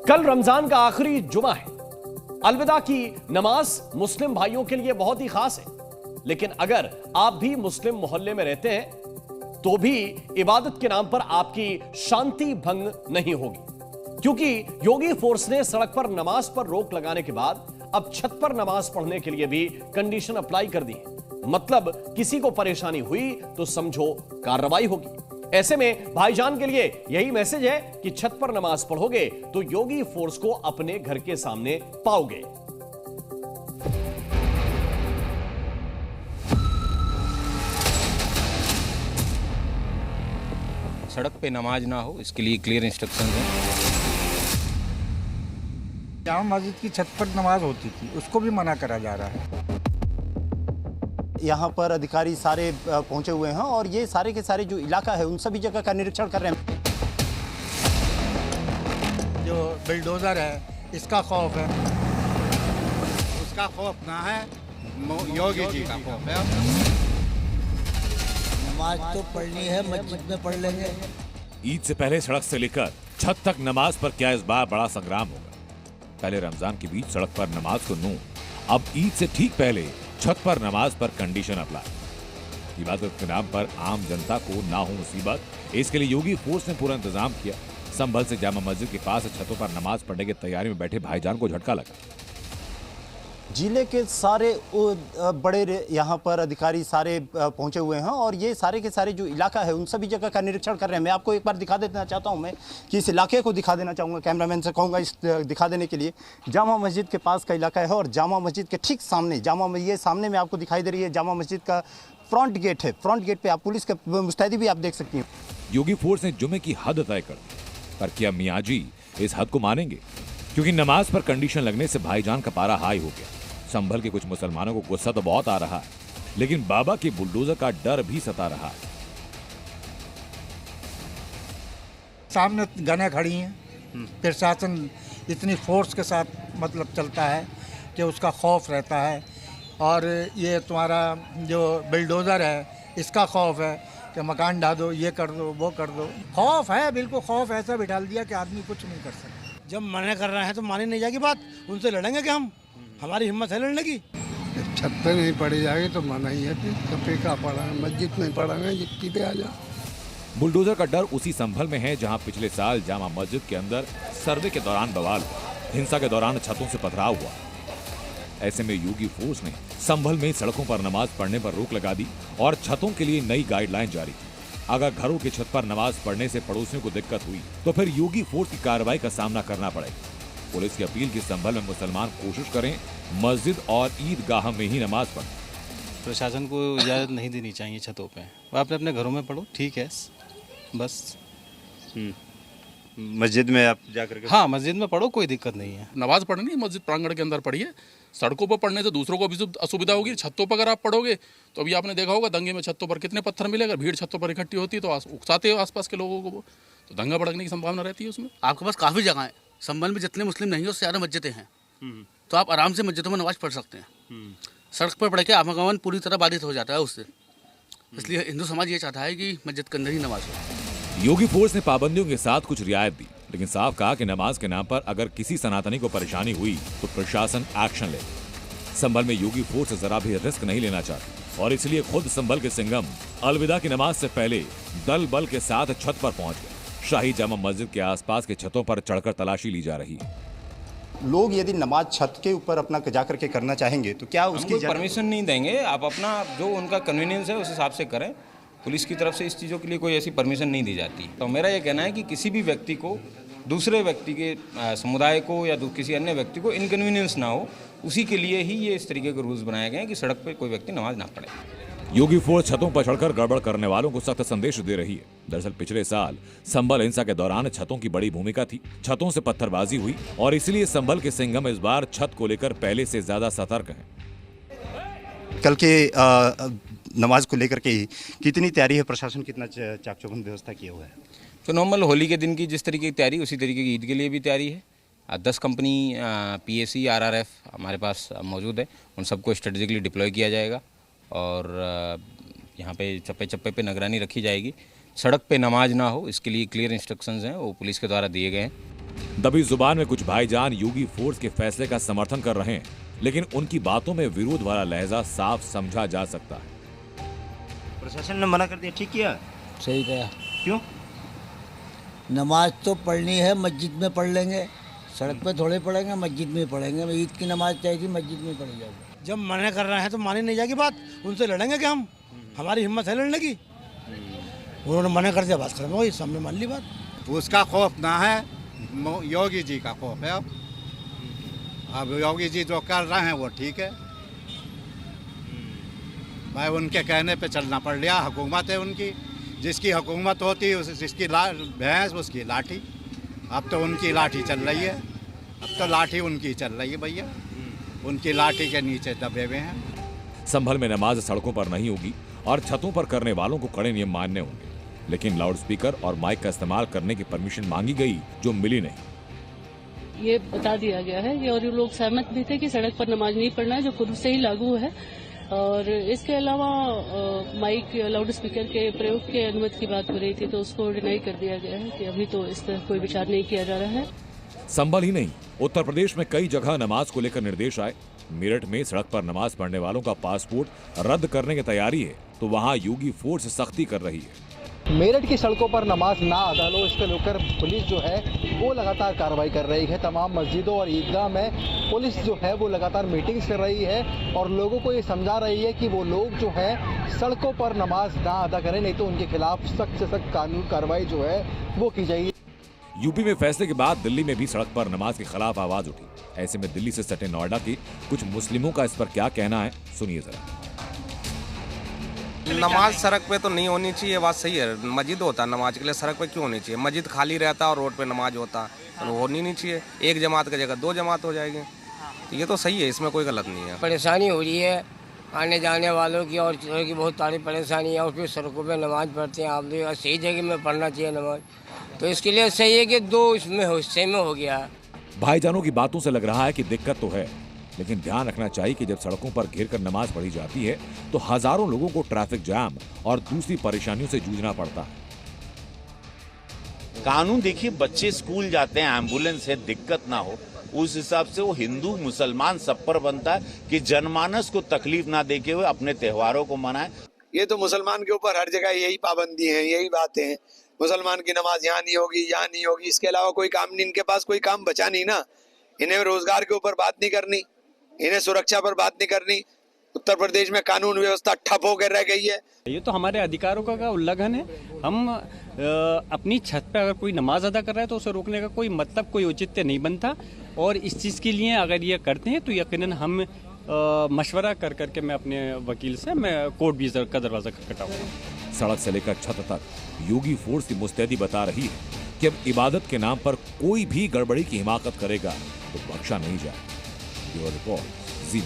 कल रमजान का आखिरी जुमा है। अलविदा की नमाज मुस्लिम भाइयों के लिए बहुत ही खास है, लेकिन अगर आप भी मुस्लिम मोहल्ले में रहते हैं तो भी इबादत के नाम पर आपकी शांति भंग नहीं होगी, क्योंकि योगी फोर्स ने सड़क पर नमाज पर रोक लगाने के बाद अब छत पर नमाज पढ़ने के लिए भी कंडीशन अप्लाई कर दी है। मतलब किसी को परेशानी हुई तो समझो कार्रवाई होगी। ऐसे में भाईजान के लिए यही मैसेज है कि छत पर नमाज पढ़ोगे तो योगी फोर्स को अपने घर के सामने पाओगे। सड़क पे नमाज ना हो, इसके लिए क्लियर इंस्ट्रक्शंस हैं। जामा मस्जिद की छत पर नमाज होती थी, उसको भी मना करा जा रहा है। यहाँ पर अधिकारी सारे पहुंचे हुए हैं और ये सारे के सारे जो इलाका है उन सभी जगह का निरीक्षण कर रहे हैं। जो बिल्डोजर है इसका खौफ है, उसका खौफ ना है, योगी जी का खौफ है। नमाज तो पढ़नी है, मस्जिद में पढ़ लेंगे। ईद से पहले सड़क से लेकर छत तक नमाज पर क्या इस बार बड़ा संग्राम होगा? पहले रमजान के बीच सड़क पर नमाज को नो, अब ईद से ठीक पहले छत पर नमाज पर कंडीशन अप्लाई। इबादत के नाम पर आम जनता को ना हो मुसीबत, इसके लिए योगी फोर्स ने पूरा इंतजाम किया। संभल से जामा मस्जिद के पास छतों पर नमाज पढ़ने की तैयारी में बैठे भाईजान को झटका लगा। जिले के सारे बड़े यहाँ पर अधिकारी सारे पहुंचे हुए हैं और ये सारे के सारे जो इलाका है उन सभी जगह का निरीक्षण कर रहे हैं। मैं आपको एक बार दिखा देना चाहता हूं, मैं कि इस इलाके को दिखा देना चाहूँगा, कैमरामैन से कहूँगा इस दिखा देने के लिए। जामा मस्जिद के पास का इलाका है और जामा मस्जिद के ठीक सामने ये सामने में आपको दिखाई दे रही है जामा मस्जिद का फ्रंट गेट है। फ्रंट गेट पर आप पुलिस का मुस्तैदी भी आप देख सकती हैं। योगी फोर्स ने जुमे की हद तय कर दी, पर क्या मियाँ जी इस हद को मानेंगे? क्योंकि नमाज पर कंडीशन लगने से भाईजान का पारा हाई हो गया। संभल के कुछ मुसलमानों को गुस्सा तो बहुत आ रहा है, लेकिन बाबा के बुलडोजर का डर भी सता रहा है। सामने गने खड़ी हैं, प्रशासन इतनी फोर्स के साथ मतलब चलता है कि उसका खौफ रहता है। और ये तुम्हारा जो बिल्डोजर है इसका खौफ है कि मकान ढा दो, ये कर दो, वो कर दो। खौफ है, बिल्कुल खौफ ऐसा बिठा दिया कि आदमी कुछ नहीं कर सकता। जब मना कर रहे हैं तो मानी नहीं जाएगी बात, उनसे लड़ेंगे कि हम, हमारी हिम्मत है लड़ने की। छत पे नहीं पड़ी जाएगी तो मना ही है, फिर कपड़े का पड़ा है, मस्जिद में पढ़ाना, जिट्टी पे आ जा। बुलडोजर का डर उसी संभल में है जहां पिछले साल जामा मस्जिद के अंदर सर्वे के दौरान बवाल हुआ, हिंसा के दौरान छतों से पथराव हुआ। ऐसे में योगी फोर्स ने संभल में सड़कों पर नमाज पढ़ने पर रोक लगा दी और छतों के लिए नई गाइडलाइन जारी की। अगर घरों की छत पर नमाज पढ़ने से पड़ोसियों को दिक्कत हुई तो फिर योगी फोर्स की कार्रवाई का सामना करना पड़ेगा। पुलिस की अपील की संभल में मुसलमान कोशिश करें मस्जिद और ईदगाह में ही नमाज पढ़ें। प्रशासन को इजाज़त नहीं देनी चाहिए छतों पे, वो अपने अपने घरों में पढ़ो, ठीक है बस। मस्जिद में आप जाकर के, हाँ मस्जिद में पढ़ो, कोई दिक्कत नहीं है। नमाज पढ़नी मस्जिद प्रांगण के अंदर पढ़िए। सड़कों पर पढ़ने से दूसरों को भी असुविधा होगी। छतों पर अगर आप पढ़ोगे तो अभी आपने देखा होगा दंगे में छतों पर कितने पत्थर मिले। अगर भीड़ छतों पर इकट्ठी होती है तो उकसाते हो आसपास के लोगों को, तो दंगा भड़कने की संभावना रहती है उसमें। आपके पास काफ़ी जगह है, संबल में जितने मुस्लिम नहीं है उससे ज़्यादा मस्जिदें हैं, तो आप आराम से मस्जिदों में नमाज पढ़ सकते हैं। सड़क पर पढ़ के आवागमन पूरी तरह बाधित हो जाता है उससे, इसलिए हिंदू समाज ये चाहता है कि मस्जिद के अंदर ही नमाज हो। योगी फोर्स ने पाबंदियों के साथ कुछ रियायत दी, लेकिन साफ कहा कि नमाज के नाम पर अगर किसी सनातनी को परेशानी हुई तो प्रशासन एक्शन ले। संभल में योगी फोर्स जरा भी रिस्क नहीं लेना चाहती और इसलिए खुद संभल के सिंघम अलविदा की नमाज से पहले दल बल के साथ छत पर पहुंच गए। शाही जामा मस्जिद के आसपास के छतों पर चढ़कर तलाशी ली जा रही है। लोग यदि नमाज छत के ऊपर अपना जाकर के करना चाहेंगे तो क्या उसकी परमिशन नहीं देंगे। आप अपना जो उनका कन्वीनियंस है उस हिसाब से करें। पुलिस की तरफ से इस चीज़ों के लिए कोई ऐसी परमिशन नहीं दी जाती। तो मेरा ये कहना है कि किसी भी व्यक्ति को, दूसरे व्यक्ति के समुदाय को या किसी अन्य व्यक्ति को इनकन्वीनियंस ना हो, उसी के लिए ही ये इस तरीके के रूल्स बनाए गए हैं कि सड़क पर कोई व्यक्ति नमाज ना पढ़े। योगी फोर्स छतों पर चढ़कर गड़बड़ करने वालों को सख्त संदेश दे रही है। दरअसल पिछले साल संभल हिंसा के दौरान छतों की बड़ी भूमिका थी। छतों से पत्थरबाजी हुई और इसलिए संभल के सिंघम इस बार छत को लेकर पहले से ज्यादा सतर्क हैं। कल के नमाज को लेकर के कितनी तैयारी है? प्रशासन कितना चाक चौबंद व्यवस्था किया हुआ है? तो नॉर्मल होली के दिन की जिस तरीके की तैयारी, उसी तरीके की ईद के लिए भी तैयारी है। 10 कंपनी PAC RRF हमारे पास मौजूद है, उन सबको स्ट्रेटेजिकली डिप्लॉय किया जाएगा और यहाँ पे चप्पे चप्पे पे निगरानी रखी जाएगी। सड़क पे नमाज ना हो, इसके लिए क्लियर इंस्ट्रक्शंस हैं, वो पुलिस के द्वारा दिए गए हैं। दबी जुबान में कुछ भाईजान योगी फोर्स के फैसले का समर्थन कर रहे हैं, लेकिन उनकी बातों में विरोध वाला लहजा साफ समझा जा सकता है। प्रशासन ने मना कर दिया, ठीक किया? सही कहा। क्यों? नमाज तो पढ़नी है, मस्जिद में पढ़ लेंगे, सड़क पे थोड़े पढ़ेंगे, मस्जिद में पढ़ेंगे। ईद की नमाज चाहिए, मस्जिद में पढ़ी जाएगी। जब मना कर रहे हैं तो मानी नहीं जाएगी बात, उनसे लड़ेंगे क्या हम? हमारी हिम्मत है लड़ने की। उन्होंने मना कर दिया, बात खत्म हो गई, सबने मान ली बात। उसका खौफ ना है, योगी जी का खौफ है। अब योगी जी जो कर रहे हैं वो ठीक है, भाई उनके कहने पे चलना पड़ लिया। हुकूमत है उनकी, जिसकी हुकूमत होती है जिसकी भैंस उसकी लाठी। अब तो उनकी लाठी चल रही है, अब तो लाठी उनकी चल रही है भैया, उनकी लाठी के नीचे दबे हुए हैं। संभल में नमाज सड़कों पर नहीं होगी और छतों पर करने वालों को कड़े नियम मानने होंगे, लेकिन लाउडस्पीकर और माइक का इस्तेमाल करने की परमिशन मांगी गई जो मिली नहीं। ये बता दिया गया है कि और ये लोग सहमत भी थे कि सड़क पर नमाज नहीं पढ़ना है, जो खुद से ही लागू है। और इसके अलावा माइक लाउड स्पीकर के प्रयोग के अनुमति की बात हो रही थी, तो उसको डिनाई कर दिया गया है कि अभी तो इस तरह कोई विचार नहीं किया जा रहा है। संभल ही नहीं, उत्तर प्रदेश में कई जगह नमाज को लेकर निर्देश आए। मेरठ में सड़क पर नमाज पढ़ने वालों का पासपोर्ट रद्द करने की तैयारी है, तो वहां योगी फोर्स सख्ती कर रही है। मेरठ की सड़कों पर नमाज ना अदा हो, इसको लेकर पुलिस जो है वो लगातार कार्रवाई कर रही है। तमाम मस्जिदों और ईदगाह में पुलिस जो है वो लगातार मीटिंग्स कर रही है और लोगों को ये समझा रही है कि वो लोग जो है सड़कों पर नमाज ना अदा करें, नहीं तो उनके खिलाफ सख्त से सख्त कानूनी कार्रवाई जो है वो की जाएगी। यूपी में फैसले के बाद दिल्ली में भी सड़क पर नमाज के खिलाफ आवाज उठी। ऐसे में दिल्ली से सटे नोएडा के कुछ मुस्लिमों का इस पर क्या कहना है, सुनिए जरा। नमाज सड़क पे तो नहीं होनी चाहिए, बात सही है। मस्जिद होता है नमाज के लिए, सड़क पे क्यों होनी चाहिए? मस्जिद खाली रहता है और रोड पे नमाज होता है, तो होनी नहीं चाहिए। एक जमात की जगह 2 जमात हो जाएगी, तो ये तो सही है, इसमें कोई गलत नहीं है। परेशानी हो रही है आने जाने वालों की और चीज़ों की, बहुत सारी परेशानी है। और फिर सड़कों पे नमाज पढ़ते हैं, आप देखिए सही जगह में पढ़ना चाहिए नमाज, तो इसके लिए सही है कि 2 इसमें हिस्से में हो गया है। भाईजानों की बातों से लग रहा है कि दिक्कत तो है, लेकिन ध्यान रखना चाहिए कि जब सड़कों पर घेर कर नमाज पढ़ी जाती है तो हजारों लोगों को ट्रैफिक जाम और दूसरी परेशानियों से जूझना पड़ता है। कानून देखिए, बच्चे स्कूल जाते हैं, एम्बुलेंस है, दिक्कत ना हो, उस हिसाब से वो हिंदू मुसलमान सब पर बनता है कि जनमानस को तकलीफ ना देके हुए अपने त्योहारों को मनाए। ये तो मुसलमान के ऊपर हर जगह यही पाबंदी है, यही बातें हैं। मुसलमान की नमाज यहाँ नहीं होगी, यहाँ नहीं होगी, इसके अलावा कोई काम नहीं, इनके पास कोई काम बचा नहीं ना। इन्हें रोजगार के ऊपर बात नहीं करनी, इन्हें सुरक्षा पर बात नहीं करनी। उत्तर प्रदेश में कानून व्यवस्था ठप होकर रह गई है। ये तो हमारे अधिकारों का उल्लंघन है। हम अपनी छत पर अगर कोई नमाज अदा कर रहा है तो उसे रोकने का कोई मतलब, कोई औचित्य नहीं बनता। और इस चीज़ के लिए अगर ये करते हैं तो यकीनन हम मशवरा कर करके मैं अपने वकील से मैं कोर्ट भी का दरवाज़ा खटखटाऊंगा। सड़क से लेकर छत तक योगी फोर्स की मुस्तैदी बता रही है कि अब इबादत के नाम पर कोई भी गड़बड़ी की हिमाकत करेगा तो बख्शा नहीं जाए। रिपोर्ट जी।